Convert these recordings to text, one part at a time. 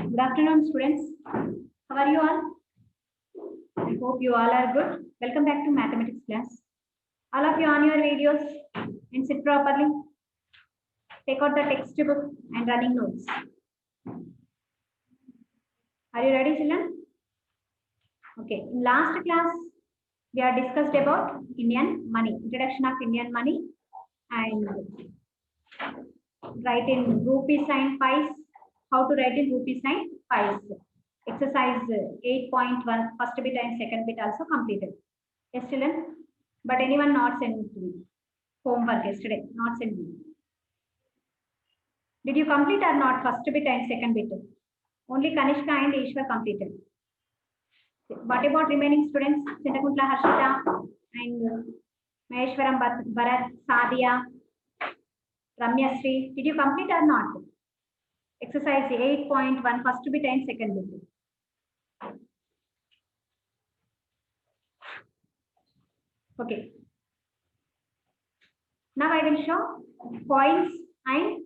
Good afternoon, students. How are you all? I hope you all are good. Welcome back to mathematics class. All of you on your videos and sit properly. Take out the textbook and running notes. Are you ready, children? Okay. In last class, we have discussed about Indian money, introduction of Indian money, and write in rupee sign pies. How to write in rupee sign pies. Exercise 8.1 first bit and second bit also completed. Yes, children. But anyone not sent me homework yesterday? Not sent me. Did you complete or not first bit and second bit? Only Kanishka and Ishwar completed. What about remaining students? Sintakuntla Harshita and Maheshwaram Bharat, Sadia, Ramya Sri. Did you complete or not? Exercise 8.1 first bit and second bit. Okay. Now I will show coins and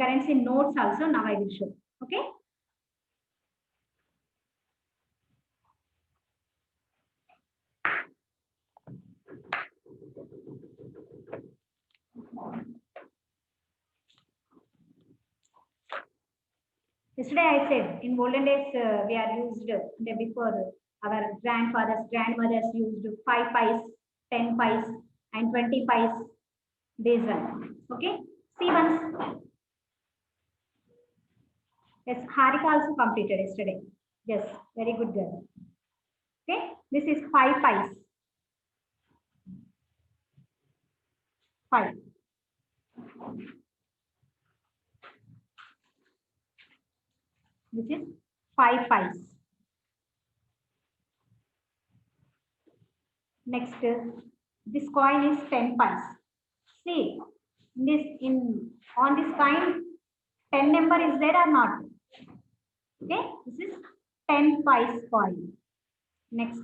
currency notes also. Now I will show. Okay. Yesterday I said in olden days we are used before our grandmothers used 5 pies, 10 pies and 20 pies. These one. Okay. See once. Yes, Harika also completed yesterday. Yes, very good girl. Okay. This is 5 pies. 5. This is 5 pies. Next, this coin is 10 pies. See, on this coin, 10 number is there or not? Okay, this is 10 pies coin. Next,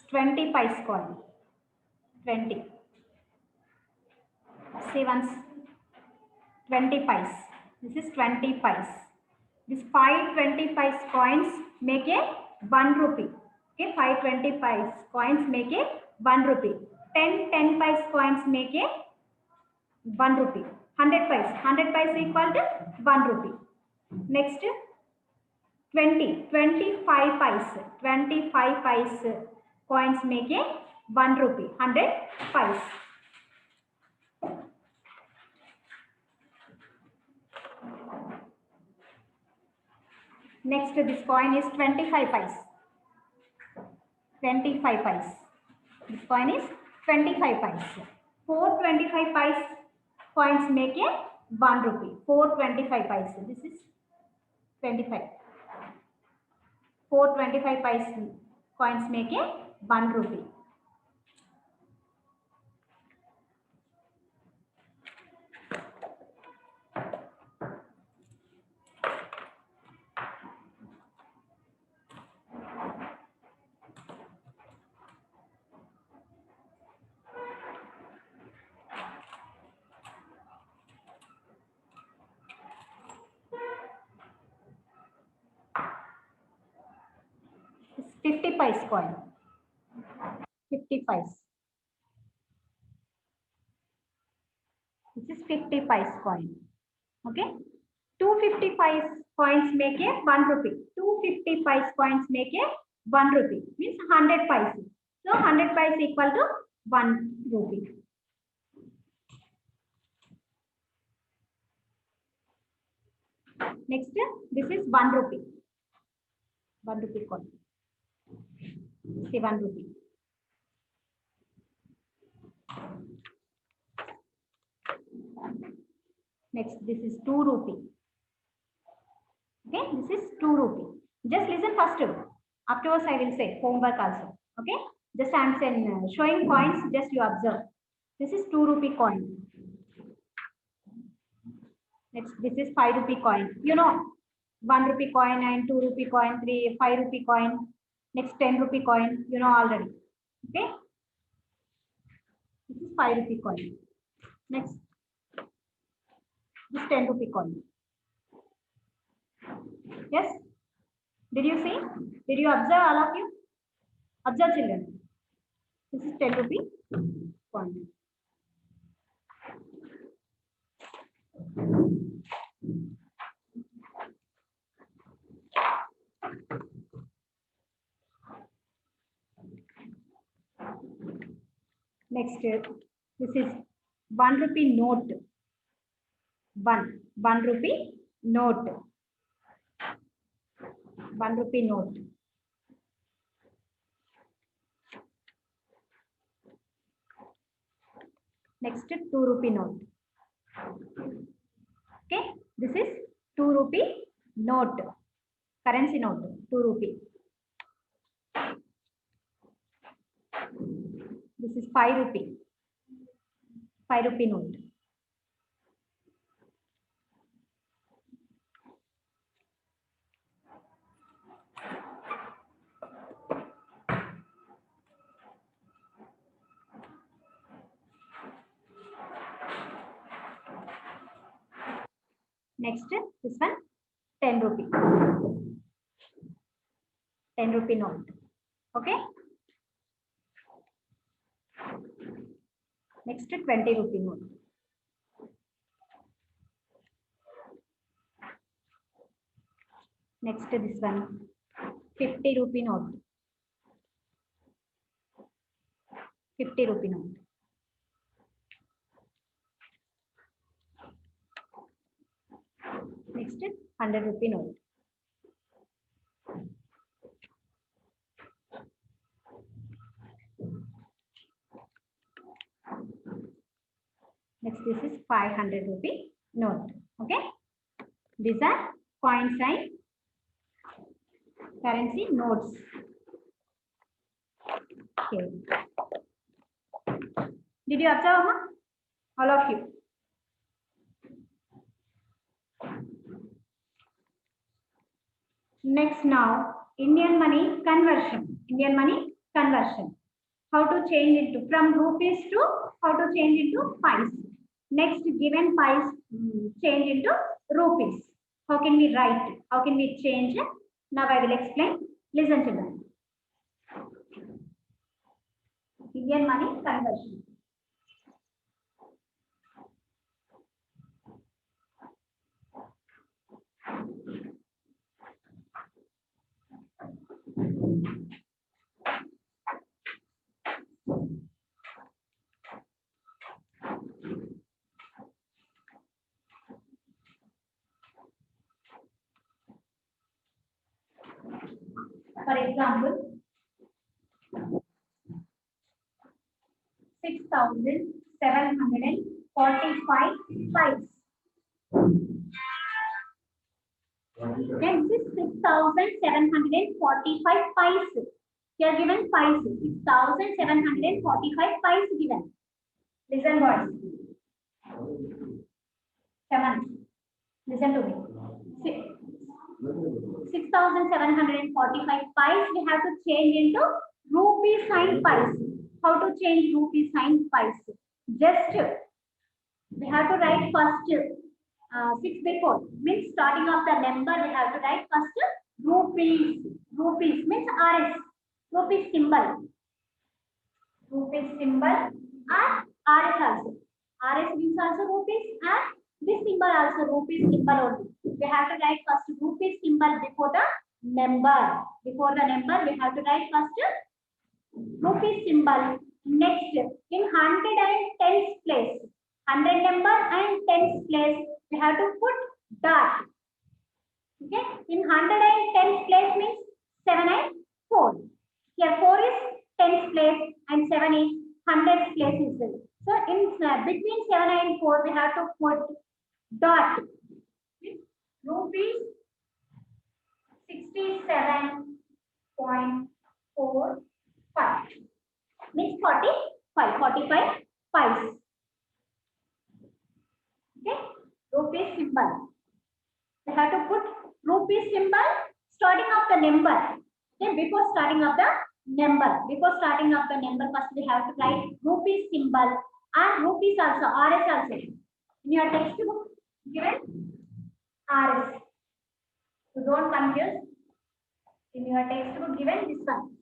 20 pies coin. 20. See once. 20 pies. This is 20 pies. These 5 20 pies coins make a 1 rupee. Okay, 5 20 pies coins make a 1 rupee. 10 pies coins make a 1 rupee. 100 pies equal to 1 rupee. Next, 25 pies. 25 pies coins make a 1 rupee. 100 pies. Next, this coin is 25 pies. 25 pies. This coin is 25 pies. 4 25 pies coins make a 1 rupee. 4 25 pies. This is 25. 4 25 pies coins make a 1 rupee. It's 50 pies coin. 50 pies. This is 50 pies coin. Okay. 250 pies coins make a 1 rupee. 250 pies coins make a 1 rupee. Means 100 pies. So 100 pies equal to 1 rupee. Next, this is 1 rupee. 1 rupee coin. See 1 rupee. Next, this is 2 rupee. Okay, this is 2 rupee. Just listen first. Afterwards, I will say homework also. Okay, just I am showing coins. Just you observe. This is 2 rupee coin. Next, this is 5 rupee coin. You know, 1 rupee coin and 2 rupee coin, 5 rupee coin. Next, 10 rupee coin. You know already. Okay, this is 5 rupee coin. Next, This 10 rupee coin. Yes. Did you see? Did you observe, all of you? Observe, children. This is 10 rupee coin. Next, this is 1 rupee note. 1 rupee note. 1 rupee note. Next, 2 rupee note. Okay, this is 2 rupee note. Currency note, 2 rupee. This is 5 rupee. 5 rupee note. Next, this one, 10 rupee. 10 rupee note. Okay. Next, 20 rupee note. Next, this one, 50 rupee note. 50 rupee note. Next, 100 rupee note. Next, this is 500 rupee note. Okay. These are coin sign currency notes. Okay. Did you observe, Amma? All of you. Next, now Indian money conversion. Indian money conversion. How to change it to, from rupees to how to change it to pies. Next, given pies change into rupees. How can we write? How can we change it? Now I will explain. Listen to that. Indian money conversion. For example, 6,745 pies. Okay, this is 6,745 pies. Here given pies. 6,745 pies given. Listen, boys. 7. Listen to me. 6,745 pies we have to change into rupee sign pies. How to change rupee sign pies? Just we have to write first 6 before. Means starting of the number we have to write first rupees. Rupees means RS. Rupees symbol. Rupees symbol and RS also. RS means also rupees and this symbol also rupees symbol only. We have to write first rupees symbol before the number. Before the number, we have to write first rupees symbol. Next, in 100 and tens place, 100 number and tens place, we have to put dot. Okay, in 100 and tens place means 7 and 4. Here 4 is tens place and 7 is hundreds place is there. So in between 7 and 4, we have to put dot. Rupees 67.45 means 45 pies. Okay, rupees symbol. We have to put rupees symbol starting of the number. Okay, before starting of the number. Before starting of the number, first we have to write rupees symbol and rupees also, RS also. In your textbook, given RS. So don't confuse. In your textbook given this one.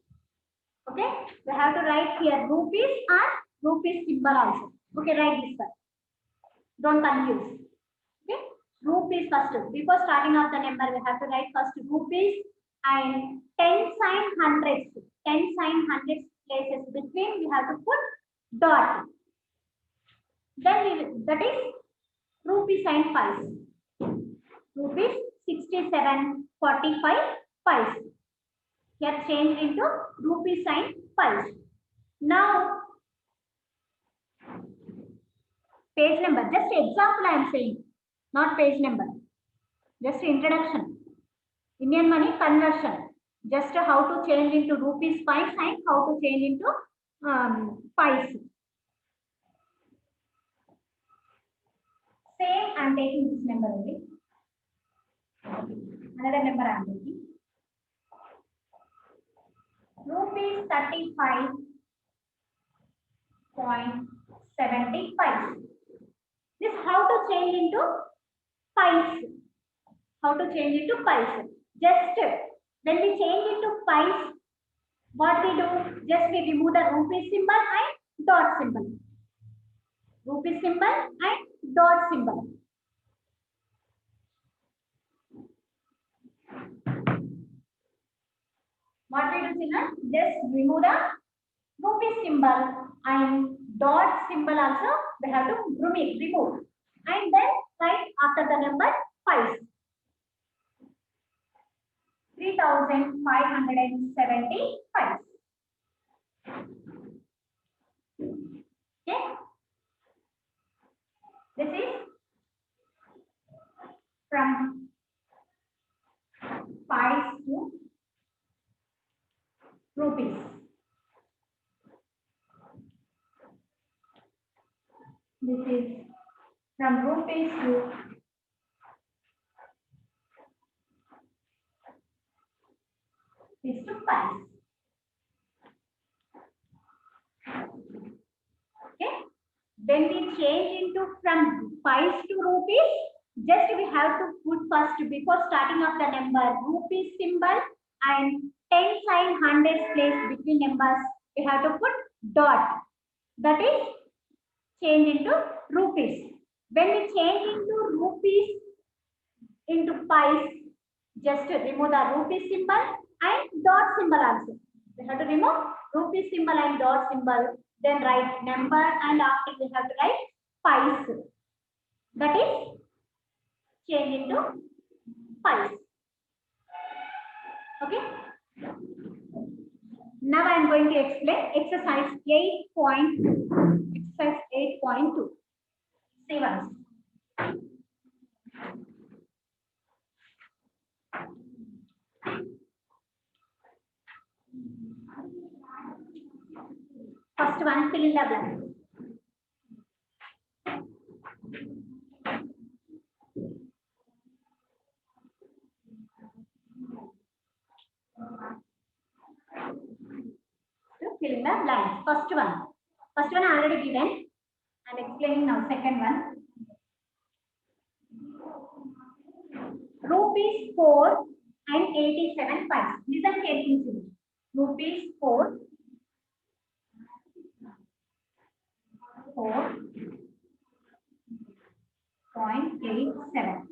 Okay, we have to write here rupees and rupees symbol also. Okay, write this one. Don't confuse. Okay, rupees first. Before starting off the number, we have to write first rupees and 10 sign hundreds. 10 sign hundreds places between we have to put dot. Then that is rupee sign pies. Rupees 67.45 pies. Here change into rupee sign pies. Now page number, just example I am saying, not page number, just introduction. Indian money conversion, just how to change into rupees pies and how to change into pies. Same I am taking this number only. Another number I am taking. Rupees 35.75. This how to change into pies. How to change into pies? Just when we change into pies, what we do? Just we remove the rupee symbol and dot symbol. Rupee symbol and dot symbol. What we do, children? Just remove the rupee symbol and dot symbol also we have to remove. And then write after the number 5. 3,575. Okay. This is from 5 to rupees. This is from rupees to is to pies. Okay. When we change into from pies to rupees, just we have to put first before starting of the number rupees symbol and 10 sign hundreds place between numbers. We have to put dot. That is change into rupees. When we change into rupees into pies, just remove the rupee symbol and dot symbol also. We have to remove rupee symbol and dot symbol. Then write number and after we have to write pies. That is change into pies. Okay. Now I am going to explain exercise 8.2. Exercise 8.2. See once. First one, fill in the blank. Fill in the blanks. First one already given. I'm explaining now. Second one. Rupees 4 and 87 pies. Listen carefully. Rupees 4.87.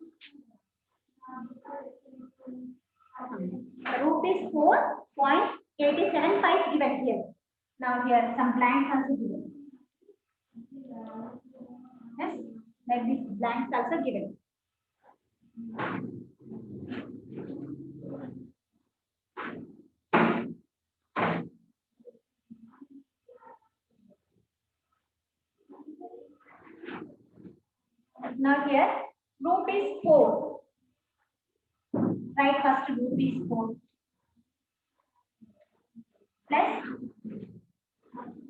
Rupees 4.87 pies given here. Now here some blanks also given. Yes, like this blanks also given. Now here rupees 4. Write first rupees 4 plus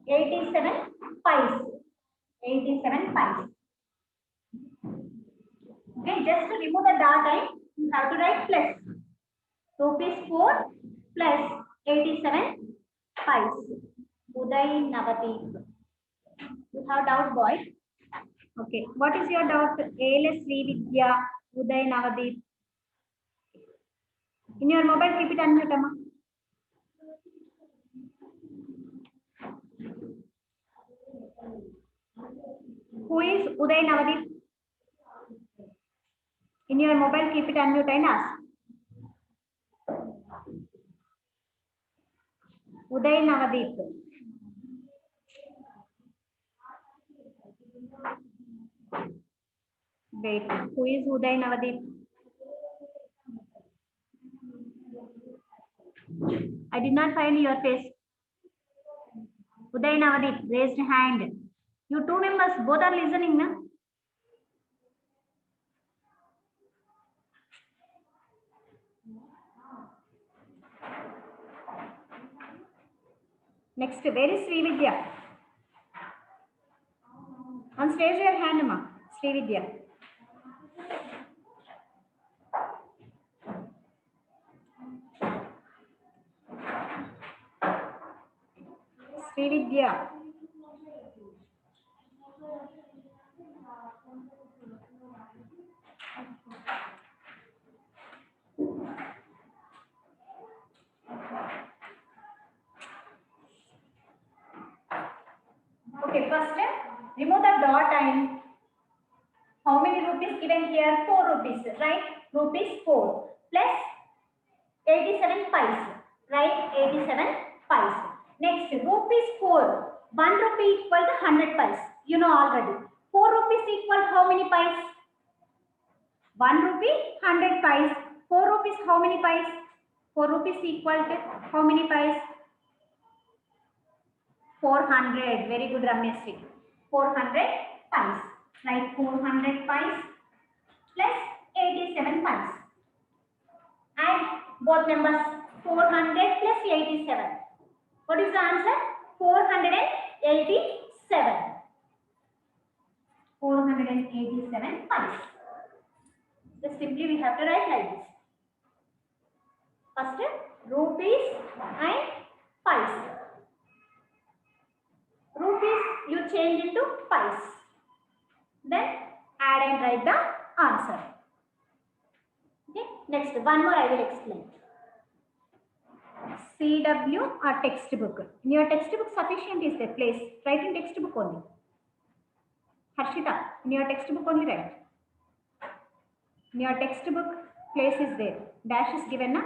87 pies. 87 pies. Okay, just to remove the dot and you have to write plus. Rupees 4 plus 87 pies. Uday Navadeep. You have doubt, boy? Okay. What is your doubt? ALS Vidya Uday Navadeep. In your mobile, keep it unmute, Amma. Who is Uday Navadeep? In your mobile, keep it unmute and ask. Uday Navadeep. Wait. Who is Uday Navadeep? I did not find your face. Uday Navadeep, raised hand. You two members both are listening, na? Next, where is Srividya? On stage your hand, Amma. Srividya. Srividya. Okay, first remove the dot and how many rupees given here? 4 rupees, right? Rupees 4 plus 87 pies, right? 87 pies. Next, rupees 4. 1 rupee equal to 100 pies. You know already. 4 rupees equal how many pies? 1 rupee, 100 pies. 4 rupees, how many pies? 4 rupees equal to how many pies? 400. Very good, Ramyasri. 400 pies. Right, 400 pies plus 87 pies. Add both numbers. 400 plus 87. What is the answer? 487. 487 pies. Just simply we have to write like this. First, rupees and pies. Rupees you change into pies. Then add and write the answer. Okay. Next, one more I will explain. CW or textbook. In your textbook, sufficient is the place. Write in textbook only. Harshita, in your textbook only write. In your textbook, place is there. Dash is given, na?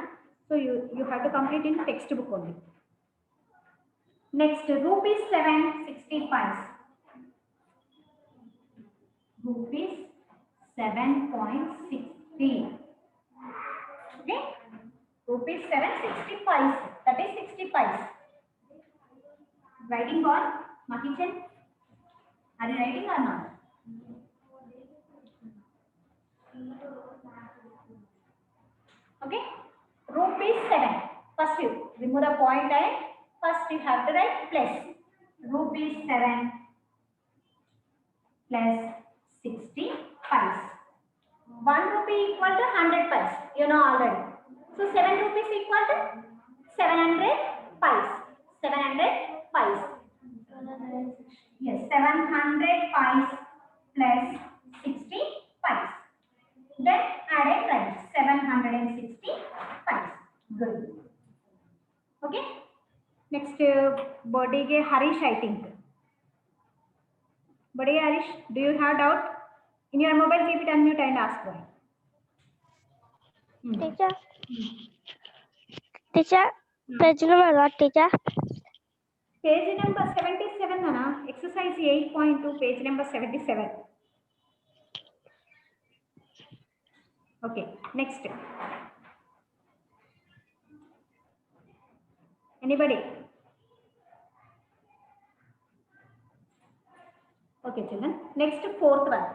So you have to complete in textbook only. Next, rupees 7, 60 pies. Rupees 7.60. Okay? Rupees 7, 60 pies. That is 60 pies. Writing on, Makichan? Are you writing or not? Okay? Rupees 7. First you remove the point and first you have to write plus. Rupees 7 plus 60 pies. 1 rupee equal to 100 pies. You know already. So 7 rupees equal to 700 pies. 700 pies. Yes, 700 pies plus 60 pies. Then add a price. 760 pies. Good. Okay. Next, Bodige Harish, I think. Bodige Harish, do you have doubt? In your mobile, keep it unmute and ask why. Teacher. Teacher, page number what, teacher? Page number 77, Nana. Exercise 8.2, page number 77. Okay, next. Anybody? Okay, children. Next, fourth one.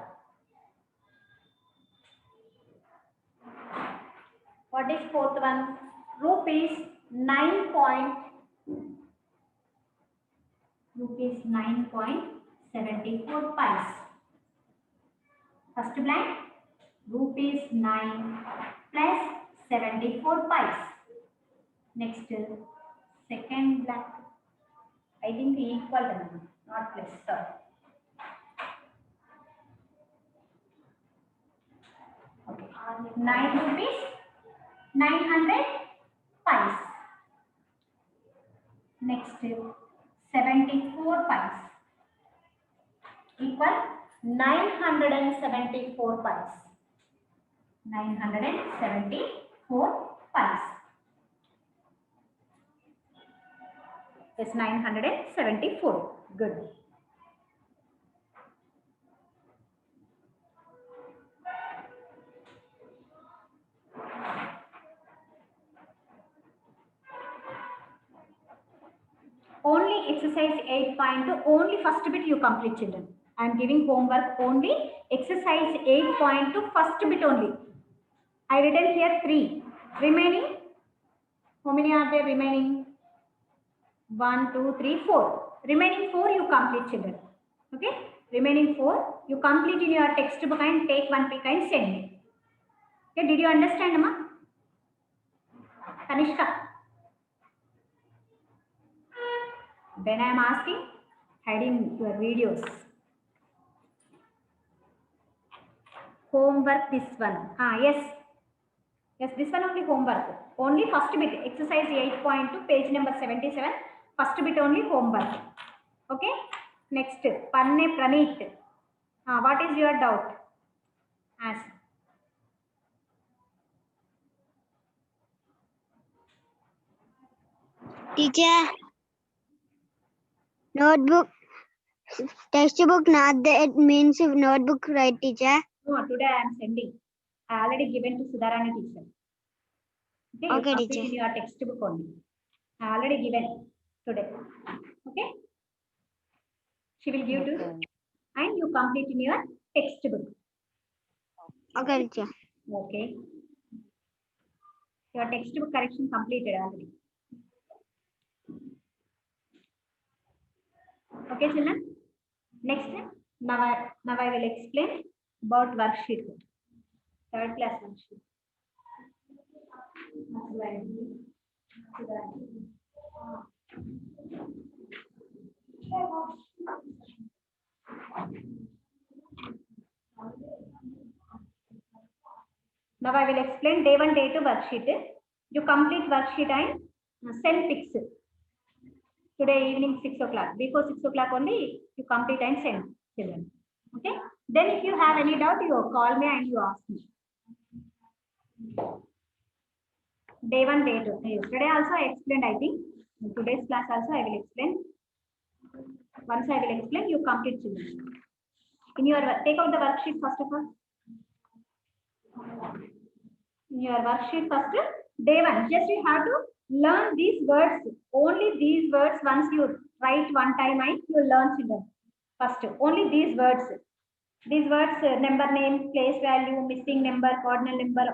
What is fourth one? Rupees 9.74 pies. First blank, rupees 9 plus 74 pies. Next, second blank. I think equal, not plus. Sorry. 9 rupees 900 pies. Next 74 pies equal 974 pies. 974 pies. Yes, 974. Good. Only exercise 8.2, only first bit you complete, children. I am giving homework only exercise 8.2 first bit only. I written here 3. Remaining, how many are there remaining? 1, 2, 3, 4. Remaining 4 you complete, children. Okay? Remaining 4 you complete in your textbook and take one pic and send me. Okay? Did you understand, Amma? Kanishka? Then I am asking, hiding your videos. Homework this one. Yes. Yes, this one only homework. Only first bit. Exercise 8.2, page number 77. First bit only homework. Okay. Next, Panne Praneet. What is your doubt? Ask. Teacher, notebook, textbook not that means notebook, right, teacher? No, today I am sending. I already given to Sudharani teacher. Okay, Okay, you complete teacher. in your textbook only. I already given today. Okay. She will give to you and you complete in your textbook. Okay, teacher. Okay. Your textbook correction completed already. Okay, children. Next, now I will explain about worksheet. Third class worksheet. Now I will explain day 1, day 2 worksheet. You complete worksheet and send pics. Today evening 6 o'clock. Before 6 o'clock only you complete and send, children. Okay. Then if you have any doubt, you call me and you ask me. Day 1, day 2. Yesterday also I explained, I think. In today's class also I will explain. Once I will explain, you complete, children. In your take out the worksheet first of all. In your worksheet first, day 1, just you have to learn these words. Only these words once you write one time and you learn, children. First, only these words. These words, number name, place value, missing number, ordinal number,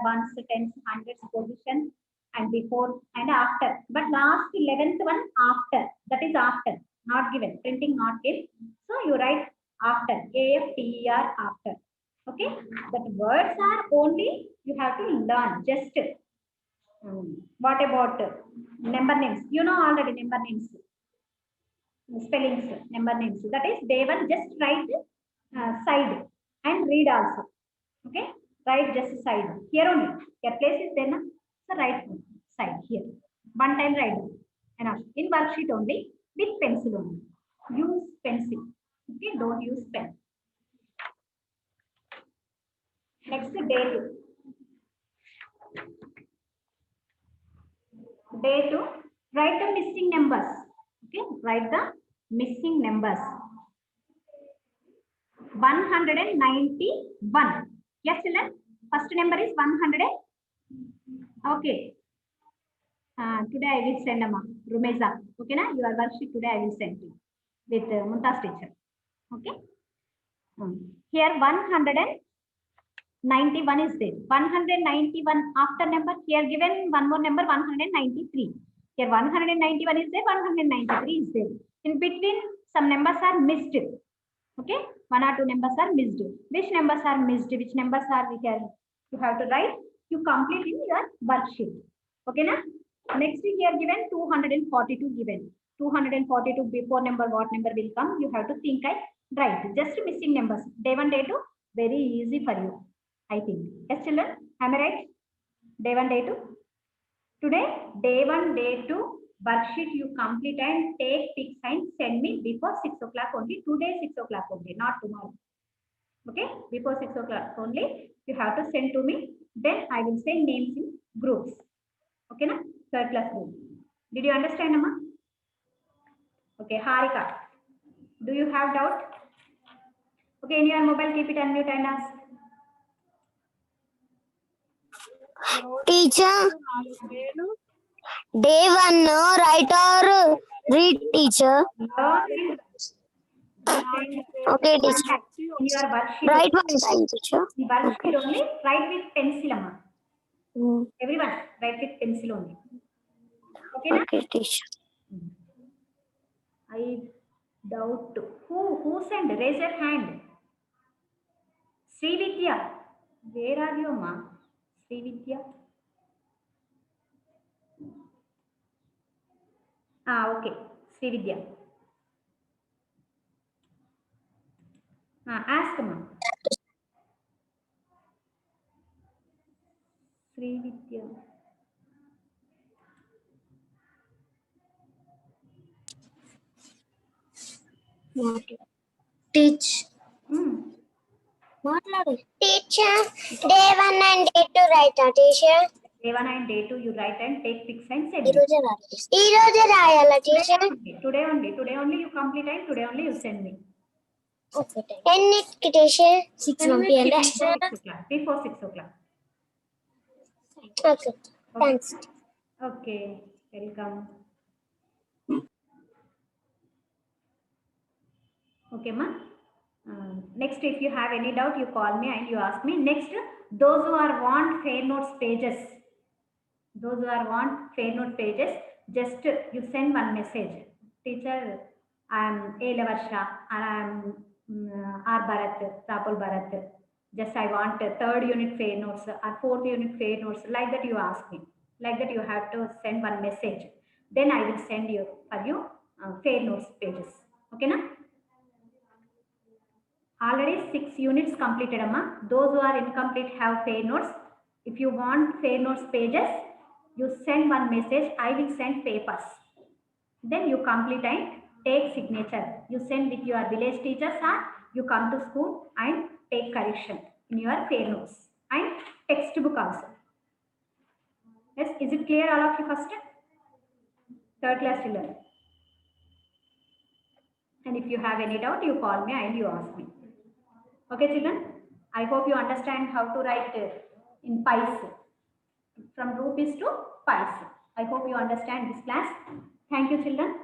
ones, tens, hundreds, position, and before and after. But last 11th one, after. That is after, not given. Printing not given. So you write after. AFTER, after. Okay. That words are only you have to learn. Just what about number names? You know already number names. Spellings, number names. That is day 1. Just write side and read also. Okay, write just side here only. Your place is there, na? So write side here. One time write enough. In worksheet only with pencil only. Use pencil. Okay, don't use pen. Next, day 2. Day 2. Write the missing numbers. Okay, write the missing numbers. 191. Yes, children. First number is 100. Okay. Today I will send Rumeza. Okay, na? Your worksheet today I will send you with Mumtaz teacher. Okay. Here 191 is there. 191 after number here given one more number 193. Here 191 is there. 193 is there. In between some numbers are missed. Okay, 1 or 2 numbers are missed. Which numbers are missed? Which numbers are we can? You have to write. You complete in your worksheet. Okay, na? Next here given 242 given. 242 before number what number will come? You have to think and write. Just missing numbers. Day 1, day 2, very easy for you. I think. Yes, children? Am I right? Day 1, day 2? Today, day 1, day 2, worksheet you complete and take pics and send me before 6 o'clock only. Today, 6 o'clock only, not tomorrow. Okay? Before 6 o'clock only, you have to send to me. Then I will send names in groups. Okay, na? Third class group. Did you understand, Amma? Okay, Harika. Do you have doubt? Okay, in your mobile, keep it unmute and ask. Teacher, day 1 write or read, teacher. Learn Okay, one teacher. time in your worksheet. Write one time, teacher. The worksheet only write with pencil, Amma. Hmm. Everyone write with pencil only. Okay, na? Okay, teacher. I doubt. Who sent? Raise your hand. Srividya. Where are you, Ma? Srividya. Okay. Srividya. Ask, Ma. Srividya. Teach. Teacher, day 1 and day 2 write, teacher. Day 1 and day 2 you write and take pics and send. Today only you complete and today only you send me. Okay. Any teacher? 6 p.m. Before 6 o'clock. Okay. Thanks. Okay. Welcome. Okay, ma. Next, if you have any doubt, you call me and you ask me. Next, those who are want fair notes pages, just you send one message. Teacher, I am A. Lavarsha and I am R. Bharat, Rapul Bharat. Just I want a third unit fair notes or fourth unit fair notes. Like that you ask me. Like that you have to send one message. Then I will send you for you fair notes pages. Okay, na? Already 6 units completed, Amma. Those who are incomplete have fair notes. If you want fair notes pages, you send one message. I will send papers. Then you complete and take signature. You send with your village teachers or you come to school and take correction in your fair notes and textbook also. Yes, is it clear all of you first? Third class children. And if you have any doubt, you call me and you ask me. Okay, children? I hope you understand how to write in pies. From rupees to pies. I hope you understand this class. Thank you, children.